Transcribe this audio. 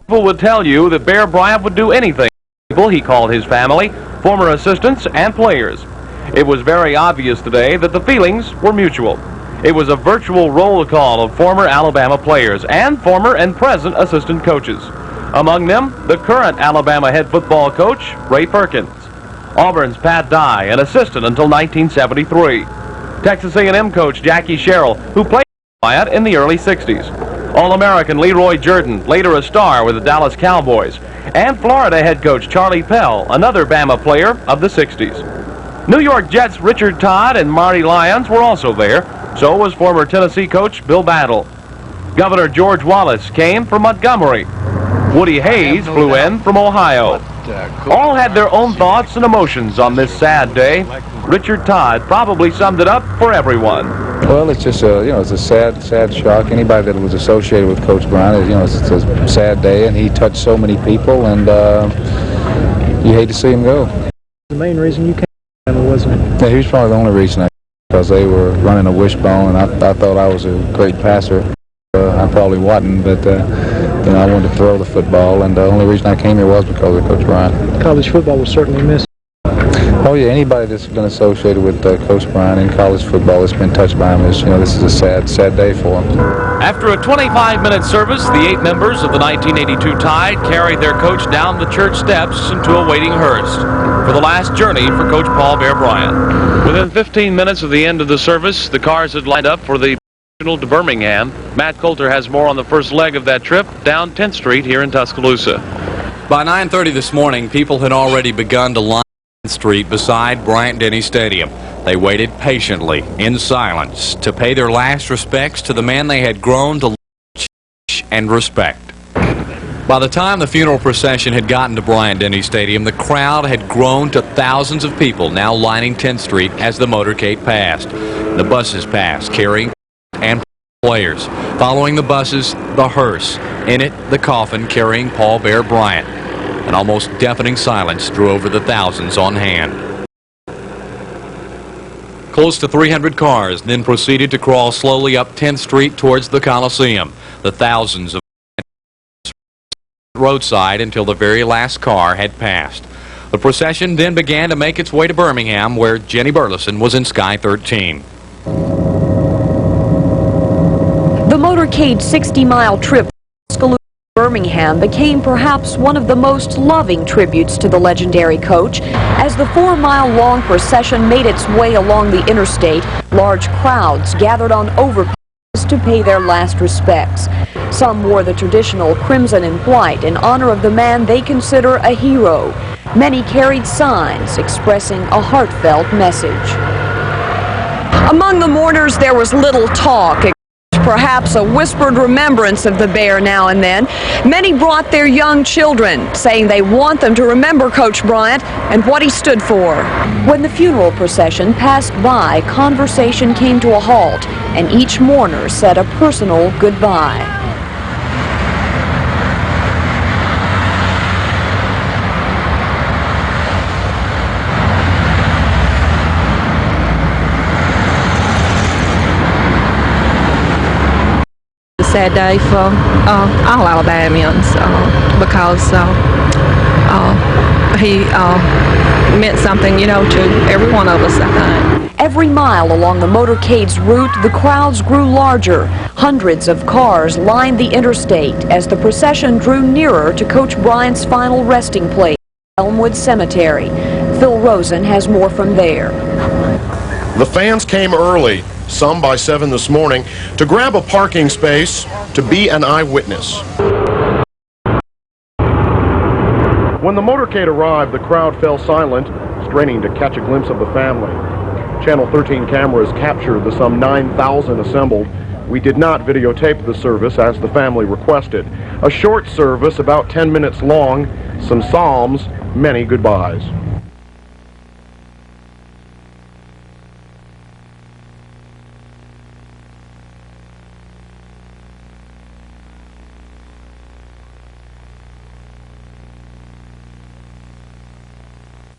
People would tell you that Bear Bryant would do anything. People he called his family, former assistants, and players. It was very obvious today that the feelings were mutual. It was a virtual roll call of former Alabama players and former and present assistant coaches. Among them, the current Alabama head football coach, Ray Perkins. Auburn's Pat Dye, an assistant until 1973. Texas A&M coach Jackie Sherrill, who played Bryant in the early 60s. All-American Leroy Jordan, later a star with the Dallas Cowboys. And Florida head coach Charlie Pell, another Bama player of the 60s. New York Jets Richard Todd and Marty Lyons were also there. So was former Tennessee coach Bill Battle. Governor George Wallace came from Montgomery. Woody Hayes flew in from Ohio. All had their own thoughts and emotions on this sad day. Richard Todd probably summed it up for everyone. Well, it's just it's a sad shock. Anybody that was associated with Coach Bryant, it's a sad day, and he touched so many people, and you hate to see him go. The main reason you came, wasn't it? Yeah, he was probably the only reason, because they were running a wishbone, and I thought I was a great passer. I probably wasn't, but I wanted to throw the football, and the only reason I came here was because of Coach Bryant. College football was certainly missed. Oh yeah, anybody that's been associated with Coach Bryant in college football that's been touched by him is, this is a sad day for him. After a 25-minute service, the 8 members of the 1982 Tide carried their coach down the church steps into a waiting hearse for the last journey for Coach Paul Bear Bryant. Within 15 minutes of the end of the service, the cars had lined up for the to Birmingham. Matt Coulter has more on the first leg of that trip down 10th Street here in Tuscaloosa. By 9:30 this morning, people had already begun to line 10th Street beside Bryant-Denny Stadium. They waited patiently, in silence, to pay their last respects to the man they had grown to love and respect. By the time the funeral procession had gotten to Bryant-Denny Stadium, the crowd had grown to thousands of people now lining 10th Street as the motorcade passed. The buses passed, carrying and players. Following the buses, the hearse. In it, the coffin carrying Paul Bear Bryant. An almost deafening silence drew over the thousands on hand. Close to 300 cars then proceeded to crawl slowly up 10th Street towards the Coliseum. The thousands of roadside until the very last car had passed. The procession then began to make its way to Birmingham, where Jenny Burleson was in Sky 13. The motorcade 60-mile trip to Birmingham became perhaps one of the most loving tributes to the legendary coach. As the 4-mile-long procession made its way along the interstate, large crowds gathered on overpasses to pay their last respects. Some wore the traditional crimson and white in honor of the man they consider a hero. Many carried signs expressing a heartfelt message. Among the mourners, there was little talk, perhaps a whispered remembrance of the Bear now and then. Many brought their young children, saying they want them to remember Coach Bryant and what he stood for. When the funeral procession passed by, conversation came to a halt, and each mourner said a personal goodbye. Sad day for all Alabamians because he meant something, to every one of us, I think. Every mile along the motorcade's route, the crowds grew larger. Hundreds of cars lined the interstate as the procession drew nearer to Coach Bryant's final resting place, Elmwood Cemetery. Phil Rosen has more from there. The fans came early, some by 7 this morning, to grab a parking space to be an eyewitness. When the motorcade arrived, the crowd fell silent, straining to catch a glimpse of the family. Channel 13 cameras captured the some 9,000 assembled. We did not videotape the service as the family requested. A short service, about 10 minutes long, some psalms, many goodbyes.